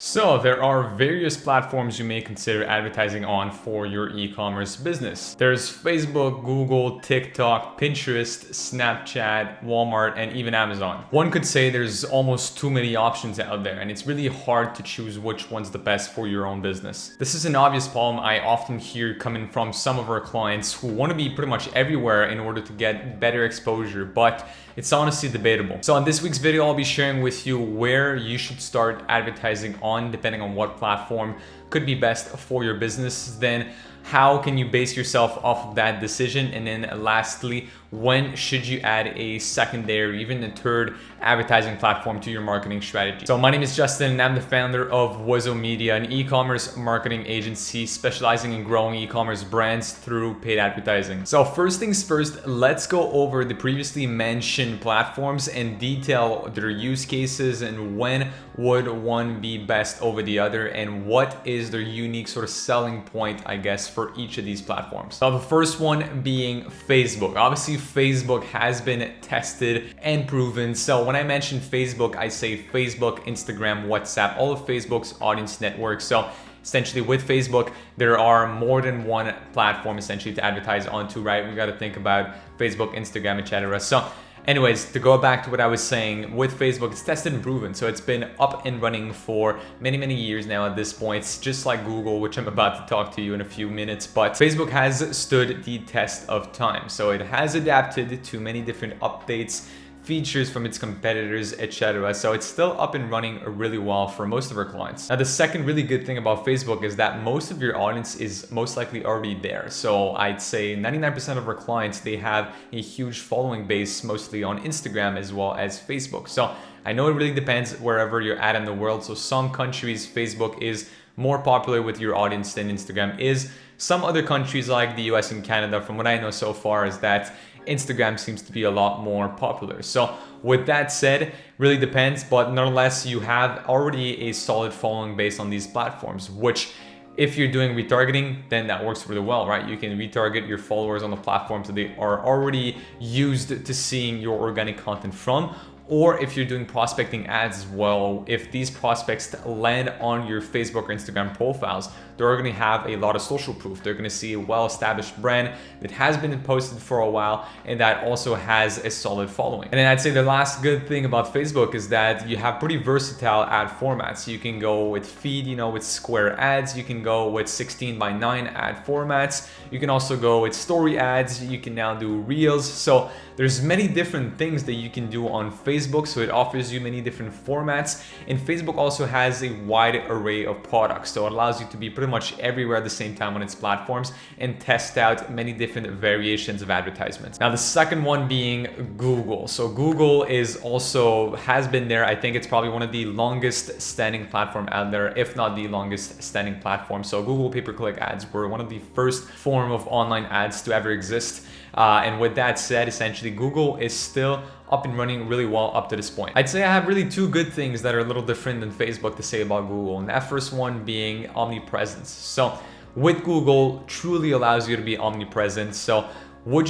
So there are various platforms you may consider advertising on for your e-commerce business. There's Facebook, Google, TikTok, Pinterest, Snapchat, Walmart, and even Amazon. One could say there's almost too many options out there, and it's really hard to choose which one's the best for your own business. This is an obvious problem I often hear coming from some of our clients who want to be pretty much everywhere in order to get better exposure, but it's honestly debatable. So in this week's video, I'll be sharing with you where you should start advertising on, depending on what platform could be best for your business. Then how can you base yourself off of that decision? And then lastly, when should you add a secondary, even a third advertising platform to your marketing strategy? So my name is Justin and I'm the founder of Wizo Media, an e-commerce marketing agency specializing in growing e-commerce brands through paid advertising. So first things first, let's go over the previously mentioned platforms and detail their use cases and when would one be best over the other and what is their unique sort of selling point, I guess, for each of these platforms. So the first one being Facebook. Obviously, Facebook has been tested and proven. So when I mention Facebook, I say Facebook, Instagram, WhatsApp, all of Facebook's audience networks. So essentially with Facebook, there are more than one platform essentially to advertise onto, right? We got to think about Facebook, Instagram, etc. So anyways, to go back to what I was saying, with Facebook, it's tested and proven. So it's been up and running for many years now at this point. It's just like Google, which I'm about to talk to you in a few minutes. But Facebook has stood the test of time. So it has adapted to many different updates, features from its competitors, etc. So it's still up and running really well for most of our clients. Now, the second really good thing about Facebook is that most of your audience is most likely already there. So I'd say 99% of our clients, they have a huge following base, mostly on Instagram as well as Facebook. So I know it really depends wherever you're at in the world. So some countries, Facebook is more popular with your audience than Instagram is. Some other countries like the US and Canada, from what I know so far, is that Instagram seems to be a lot more popular. So with that said, really depends, but nonetheless, you have already a solid following base on these platforms, which if you're doing retargeting, then that works really well, right? You can retarget your followers on the platforms that they are already used to seeing your organic content from. Or if you're doing prospecting ads as well, if these prospects land on your Facebook or Instagram profiles, they're going to have a lot of social proof. They're going to see a well-established brand that has been posted for a while and that also has a solid following. And then I'd say the last good thing about Facebook is that you have pretty versatile ad formats. You can go with feed, with square ads. You can go with 16:9 ad formats. You can also go with story ads. You can now do reels. So there's many different things that you can do on Facebook. So it offers you many different formats. And Facebook also has a wide array of products. So it allows you to be pretty much everywhere at the same time on its platforms and test out many different variations of advertisements. Now, the second one being Google. So Google has been there. I think it's probably one of the longest standing platform out there, if not the longest standing platform. So Google pay-per-click ads were one of the first form of online ads to ever exist. And with that said, essentially Google is still up and running really well up to this point. I'd say I have really two good things that are a little different than Facebook to say about Google. And that first one being omnipresence. So with Google, truly allows you to be omnipresent. So would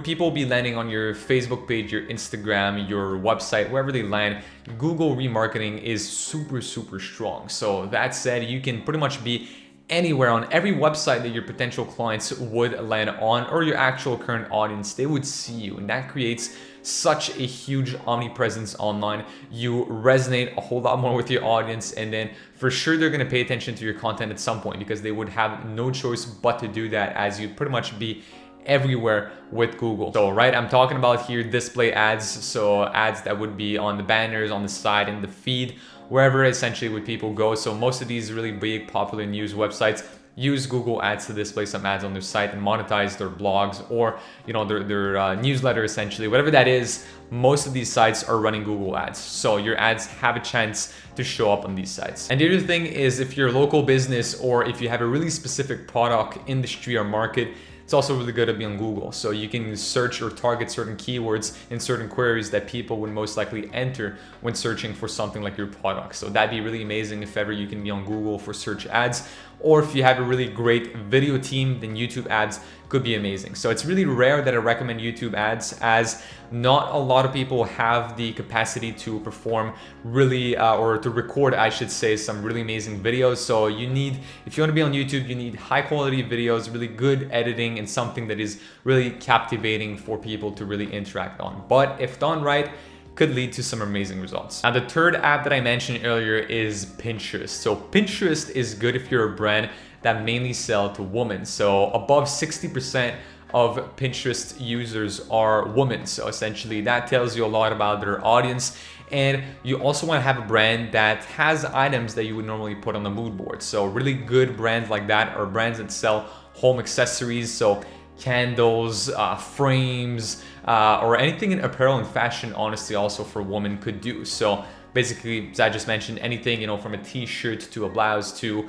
people be landing on your Facebook page, your Instagram, your website, wherever they land? Google remarketing is super strong. So that said, you can pretty much be anywhere on every website that your potential clients would land on, or your actual current audience, they would see you. And that creates such a huge omnipresence online. You resonate a whole lot more with your audience, and then for sure they're going to pay attention to your content at some point because they would have no choice but to do that, as you'd pretty much be everywhere with Google. So right, I'm talking about here display ads, so ads that would be on the banners, on the side, in the feed, wherever essentially would people go. So most of these really big popular news websites use Google Ads to display some ads on their site and monetize their blogs or their newsletter, essentially, whatever that is. Most of these sites are running Google Ads, so your ads have a chance to show up on these sites. And the other thing is, if you're a local business or if you have a really specific product, industry, or market, it's also really good to be on Google. So you can search or target certain keywords in certain queries that people would most likely enter when searching for something like your product. So that'd be really amazing if ever you can be on Google for search ads. Or if you have a really great video team, then YouTube ads could be amazing. So it's really rare that I recommend YouTube ads, as not a lot of people have the capacity to perform really, or to record, I should say, some really amazing videos. So you need, if you want to be on YouTube, you need high quality videos, really good editing, and something that is really captivating for people to really interact on. But if done right, could lead to some amazing results. Now, the third app that I mentioned earlier is Pinterest. So Pinterest is good if you're a brand that mainly sell to women. So above 60% of Pinterest users are women. So essentially that tells you a lot about their audience. And you also want to have a brand that has items that you would normally put on the mood board. So really good brands like that are brands that sell home accessories. So candles, frames, or anything in apparel and fashion, honestly, also for women could do. So basically, as I just mentioned, anything, you know, from a t-shirt to a blouse to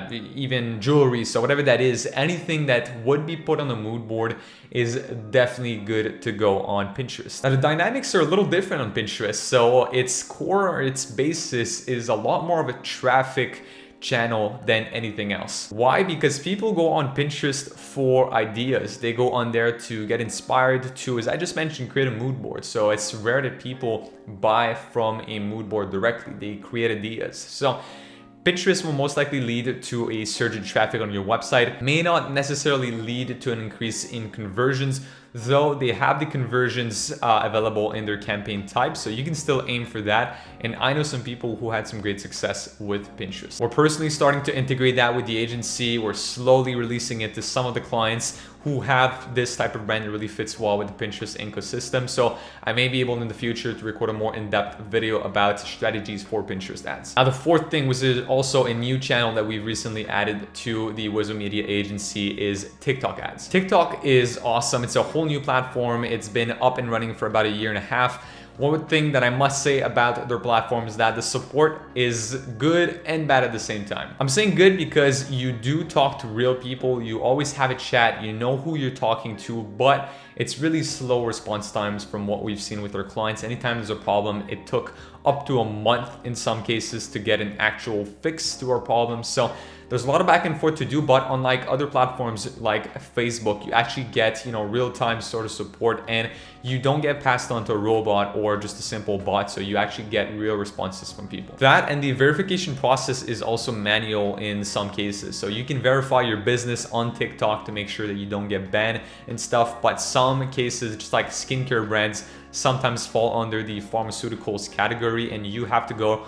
even jewelry. So whatever that is, anything that would be put on the mood board is definitely good to go on Pinterest. Now, the dynamics are a little different on Pinterest. So its core, or its basis, is a lot more of a traffic channel than anything else. Why? Because people go on Pinterest for ideas. They go on there to get inspired to, as I just mentioned, create a mood board. So it's rare that people buy from a mood board directly. They create ideas. So Pinterest will most likely lead to a surge in traffic on your website. May not necessarily lead to an increase in conversions, though they have the conversions available in their campaign type, so you can still aim for that. And I know some people who had some great success with Pinterest. We're personally starting to integrate that with the agency. We're slowly releasing it to some of the clients who have this type of brand that really fits well with the Pinterest ecosystem. So I may be able in the future to record a more in-depth video about strategies for Pinterest ads. Now, the fourth thing, which is also a new channel that we've recently added to the Wizo Media agency, is TikTok ads. TikTok is awesome. It's a whole new platform. It's been up and running for about a year and a half. One thing that I must say about their platform is that the support is good and bad at the same time. I'm saying good because you do talk to real people, you always have a chat, you know who you're talking to, but it's really slow response times from what we've seen with our clients. Anytime there's a problem, it took up to a month in some cases to get an actual fix to our problem. So there's a lot of back and forth to do, but unlike other platforms like Facebook, you actually get, you know, real-time sort of support, and you don't get passed on to a robot or just a simple bot. So you actually get real responses from people. That, and the verification process is also manual in some cases. So you can verify your business on TikTok to make sure that you don't get banned and stuff. But some cases, just like skincare brands, sometimes fall under the pharmaceuticals category, and you have to go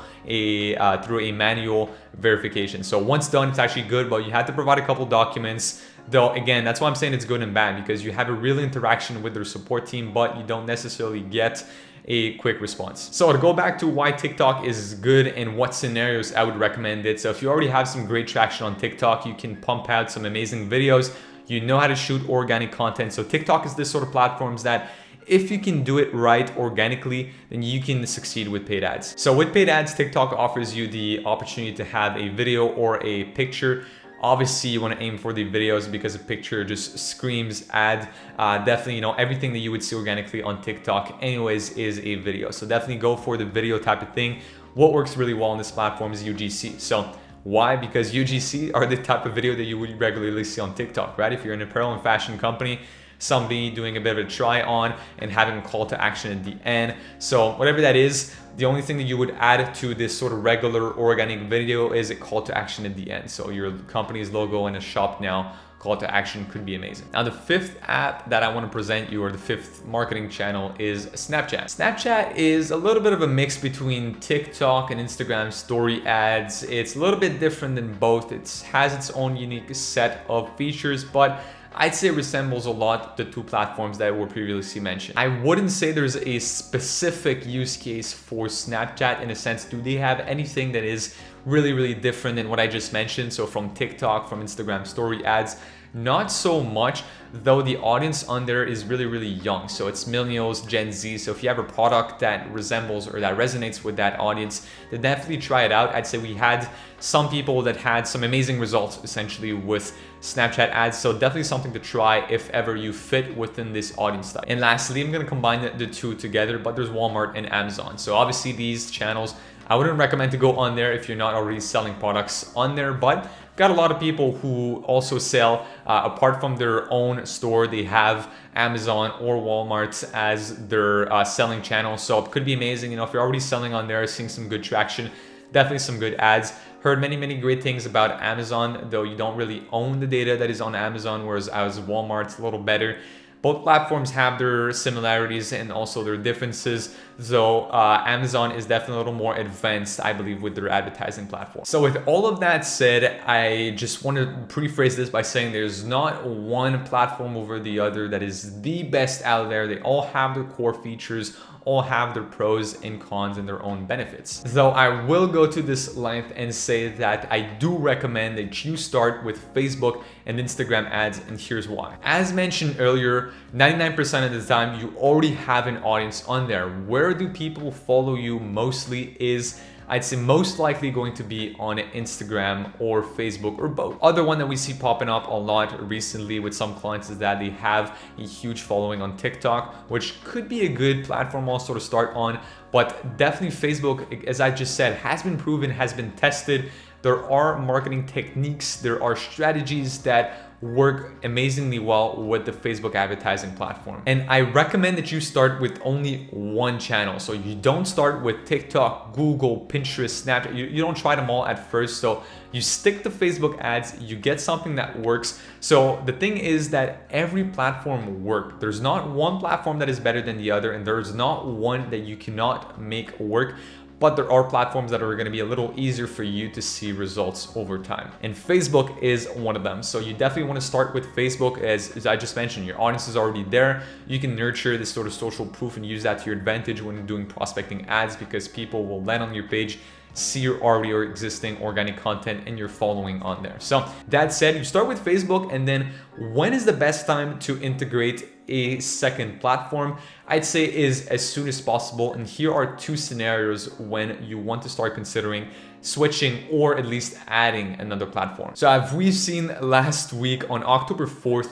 through a manual verification. So once done, it's actually good, but you have to provide a couple documents. Though again, that's why I'm saying it's good and bad, because you have a real interaction with their support team, but you don't necessarily get a quick response. So to go back to why TikTok is good and what scenarios I would recommend it. So if you already have some great traction on TikTok, you can pump out some amazing videos. You know how to shoot organic content. So TikTok is this sort of platforms that if you can do it right organically, then you can succeed with paid ads. So with paid ads, TikTok offers you the opportunity to have a video or a picture. Obviously, you want to aim for the videos because a picture just screams ad. Definitely, you know, everything that you would see organically on TikTok anyways is a video. So definitely go for the video type of thing. What works really well on this platform is UGC. So why? Because UGC are the type of video that you would regularly see on TikTok, right? If you're an apparel and fashion company, somebody doing a bit of a try on and having a call to action at the end. So whatever that is, the only thing that you would add to this sort of regular organic video is a call to action at the end. So your company's logo and a shop now call to action could be amazing. Now, the fifth app that I want to present you, or the fifth marketing channel, is Snapchat. Snapchat is a little bit of a mix between TikTok and Instagram story ads. It's a little bit different than both. It has its own unique set of features, but I'd say it resembles a lot the two platforms that were previously mentioned. I wouldn't say there's a specific use case for Snapchat in a sense. Do they have anything that is really, really different than what I just mentioned? So from TikTok, from Instagram story ads, not so much, though the audience on there is really, really young. So it's millennials, Gen Z. So if you have a product that resembles or that resonates with that audience, then definitely try it out. I'd say we had some people that had some amazing results essentially with Snapchat ads. So definitely something to try if ever you fit within this audience type. And lastly, I'm going to combine the two together, but there's Walmart and Amazon. So obviously these channels, I wouldn't recommend to go on there if you're not already selling products on there, but got a lot of people who also sell, apart from their own store, they have Amazon or Walmart as their selling channel. So it could be amazing. If you're already selling on there, seeing some good traction, definitely some good ads. Heard many great things about Amazon, though you don't really own the data that is on Amazon, whereas Walmart's a little better. Both platforms have their similarities and also their differences, though Amazon is definitely a little more advanced, I believe, with their advertising platform. So with all of that said, I just want to rephrase this by saying there's not one platform over the other that is the best out there. They all have their core features, all have their pros and cons and their own benefits. Though I will go to this length and say that I do recommend that you start with Facebook and Instagram ads, and here's why. As mentioned earlier, 99% of the time you already have an audience on there. Where do people follow you mostly is, I'd say, most likely going to be on Instagram or Facebook or both. Other one that we see popping up a lot recently with some clients is that they have a huge following on TikTok, which could be a good platform also to start on. But definitely Facebook, as I just said, has been proven, has been tested. There are marketing techniques, there are strategies that work amazingly well with the Facebook advertising platform. And I recommend that you start with only one channel. So you don't start with TikTok, Google, Pinterest, Snapchat. You don't try them all at first. So you stick to Facebook ads, you get something that works. So the thing is that every platform works. There's not one platform that is better than the other, and there's not one that you cannot make work. But there are platforms that are going to be a little easier for you to see results over time. And Facebook is one of them. So you definitely want to start with Facebook. As I just mentioned, your audience is already there. You can nurture this sort of social proof and use that to your advantage when doing prospecting ads, because people will land on your page, see your already or existing organic content, and you're following on there. So that said, you start with Facebook, and then when is the best time to integrate a second platform? I'd say is as soon as possible. And here are two scenarios when you want to start considering switching or at least adding another platform. So as we've seen last week on October 4th,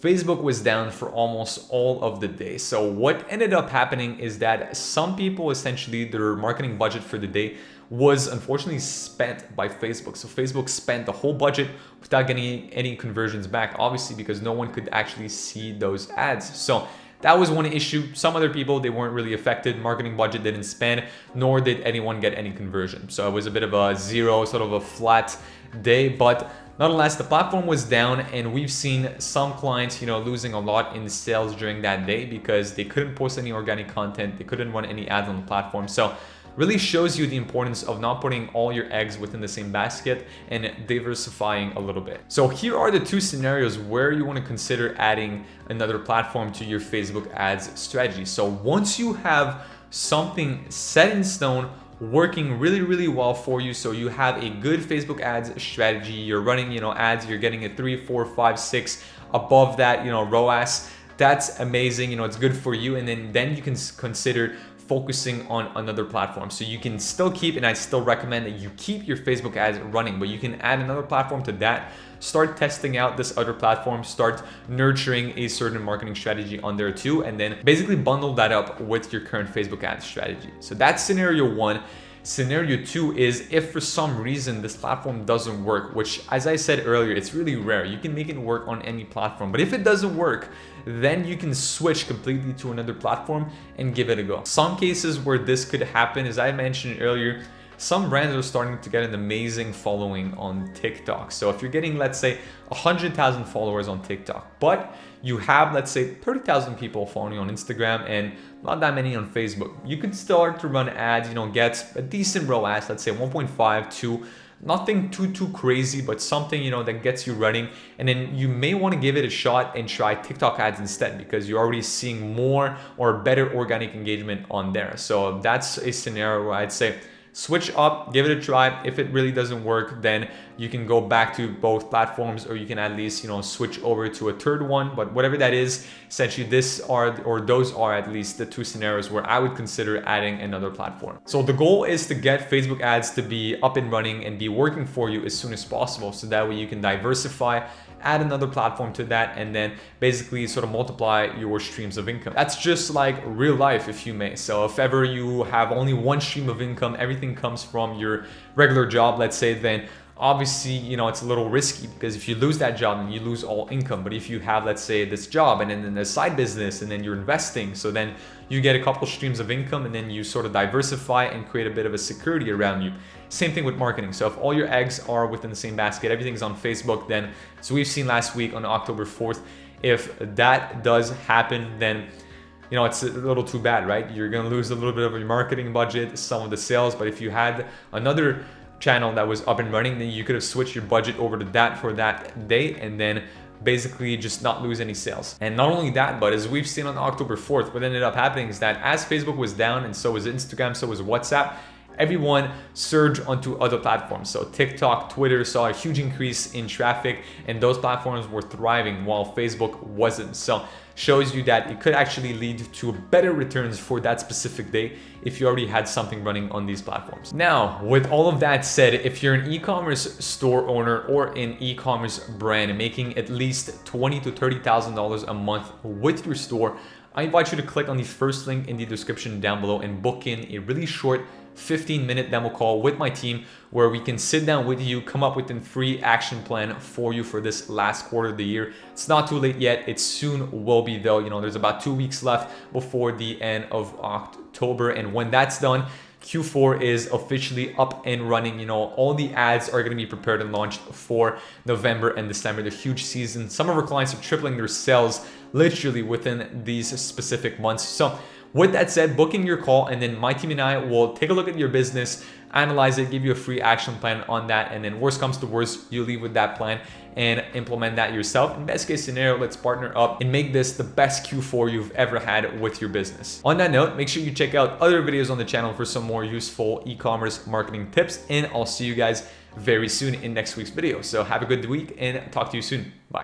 Facebook was down for almost all of the day. So what ended up happening is that some people, essentially their marketing budget for the day was unfortunately spent by Facebook. So Facebook spent the whole budget without getting any conversions back, obviously, because no one could actually see those ads. So that was one issue. Some other people, they weren't really affected. Marketing budget didn't spend, nor did anyone get any conversion. So it was a bit of a zero, sort of a flat day, but nonetheless, the platform was down, and we've seen some clients, losing a lot in sales during that day because they couldn't post any organic content. They couldn't run any ads on the platform. So really shows you the importance of not putting all your eggs within the same basket and diversifying a little bit. So here are the two scenarios where you want to consider adding another platform to your Facebook ads strategy. So once you have something set in stone, working really well for you, so you have a good Facebook ads strategy, you're running ads, you're getting a 3, 4, 5, 6 above that ROAS, that's amazing. It's good for you. And then you can consider focusing on another platform. So you can still keep, and I still recommend that you keep your Facebook ads running, but you can add another platform to that. Start testing out this other platform, start nurturing a certain marketing strategy on there too, and then basically bundle that up with your current Facebook ads strategy. So that's scenario one. Scenario two is if for some reason this platform doesn't work, which, as I said earlier, it's really rare. You can make it work on any platform, but if it doesn't work, then you can switch completely to another platform and give it a go. Some cases where this could happen, as I mentioned earlier, some brands are starting to get an amazing following on TikTok. So if you're getting, let's say, 100,000 followers on TikTok, but you have, let's say, 30,000 people following you on Instagram and not that many on Facebook, you could start to run ads, get a decent ROAS, let's say 1.5 to nothing too crazy, but something that gets you running. And then you may want to give it a shot and try TikTok ads instead, because you're already seeing more or better organic engagement on there. So that's a scenario where I'd say switch up, give it a try. If it really doesn't work, then you can go back to both platforms, or you can at least switch over to a third one. But whatever that is, essentially those are at least the two scenarios where I would consider adding another platform. So the goal is to get Facebook ads to be up and running and be working for you as soon as possible, so that way you can diversify, add another platform to that, and then basically sort of multiply your streams of income. That's just like real life, if you may. So if ever you have only one stream of income, everything comes from your regular job, let's say, then obviously, it's a little risky because if you lose that job, then you lose all income. But if you have, let's say, this job and then a side business and then you're investing, so then you get a couple streams of income and then you sort of diversify and create a bit of a security around you. Same thing with marketing. So if all your eggs are within the same basket, everything's on Facebook, then, so we've seen last week on October 4th, if that does happen, then it's a little too bad, right? You're gonna lose a little bit of your marketing budget, some of the sales, but if you had another channel that was up and running, then you could have switched your budget over to that for that day and then basically just not lose any sales. And not only that, but as we've seen on October 4th, what ended up happening is that as Facebook was down and so was Instagram, so was WhatsApp, everyone surged onto other platforms. So TikTok, Twitter saw a huge increase in traffic and those platforms were thriving while Facebook wasn't. So shows you that it could actually lead to better returns for that specific day if you already had something running on these platforms. Now, with all of that said, if you're an e-commerce store owner or an e-commerce brand making at least $20,000 to $30,000 a month with your store, I invite you to click on the first link in the description down below and book in a really short 15-minute demo call with my team where we can sit down with you, come up with a free action plan for you for this last quarter of the year. It's not too late yet. It soon will be though. There's about 2 weeks left before the end of October. And when that's done, Q4 is officially up and running. All the ads are going to be prepared and launched for November and December, the huge season. Some of our clients are tripling their sales literally within these specific months. So with that said, book in your call and then my team and I will take a look at your business, analyze it, give you a free action plan on that. And then worst comes to worst, you leave with that plan and implement that yourself. In best case scenario, let's partner up and make this the best Q4 you've ever had with your business. On that note, make sure you check out other videos on the channel for some more useful e-commerce marketing tips. And I'll see you guys very soon in next week's video. So have a good week and talk to you soon.